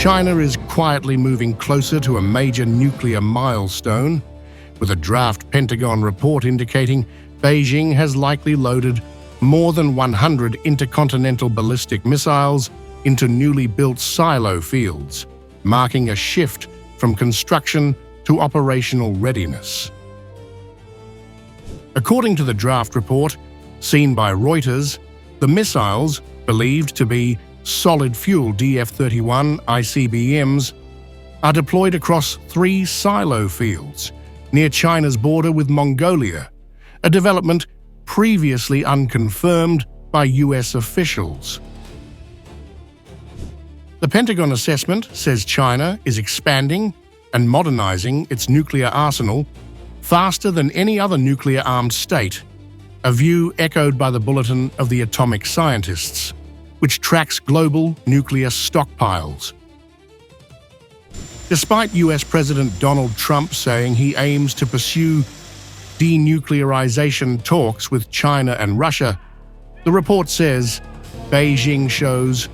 China is quietly moving closer to a major nuclear milestone, with a draft Pentagon report indicating Beijing has likely loaded more than 100 intercontinental ballistic missiles into newly built silo fields, marking a shift from construction to operational readiness. According to the draft report, seen by Reuters, the missiles, believed to be solid-fuel DF-31 icbms, are deployed across 3 silo fields near China's border with Mongolia, a development previously unconfirmed by US officials. The Pentagon assessment says China is expanding and modernizing its nuclear arsenal faster than any other nuclear-armed state, a view echoed by the Bulletin of the Atomic Scientists, which tracks global nuclear stockpiles. Despite US President Donald Trump saying he aims to pursue denuclearization talks with China and Russia, the report says Beijing shows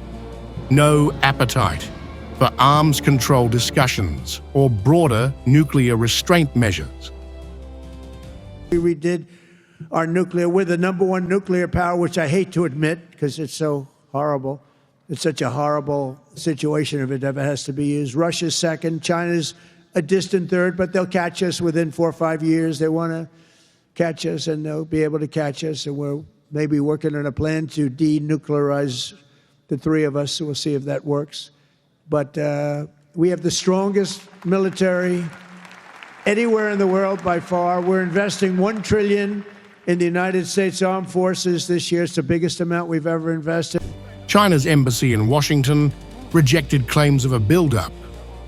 no appetite for arms control discussions or broader nuclear restraint measures. We redid our nuclear. We're the #1 nuclear power, which I hate to admit because it's so horrible. It's such a horrible situation if it ever has to be used. Russia's second. China's a distant third, but they'll catch us within 4 or 5 years. They want to catch us, and they'll be able to catch us. And we're maybe working on a plan to denuclearize the 3 of us, so we'll see if that works. But we have the strongest military anywhere in the world by far. We're investing $1 trillion in the United States Armed Forces this year. It's the biggest amount we've ever invested. China's embassy in Washington rejected claims of a build-up,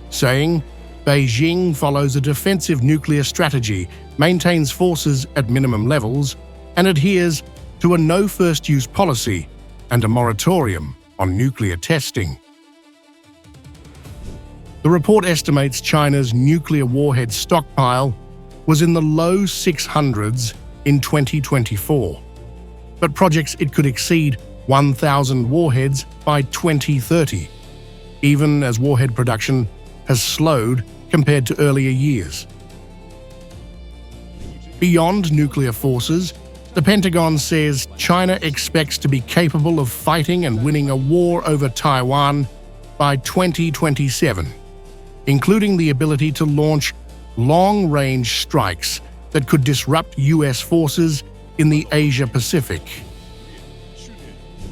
saying Beijing follows a defensive nuclear strategy, maintains forces at minimum levels, and adheres to a no-first-use policy and a moratorium on nuclear testing. The report estimates China's nuclear warhead stockpile was in the low 600s in 2024, but projects it could exceed 1,000 warheads by 2030, even as warhead production has slowed compared to earlier years. Beyond nuclear forces, the Pentagon says China expects to be capable of fighting and winning a war over Taiwan by 2027, including the ability to launch long-range strikes that could disrupt US forces in the Asia-Pacific.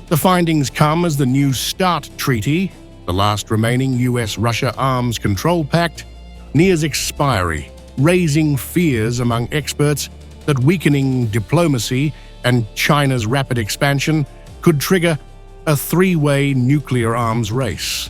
The findings come as the New START Treaty, the last remaining US-Russia arms control pact, nears expiry, raising fears among experts that weakening diplomacy and China's rapid expansion could trigger a 3-way nuclear arms race.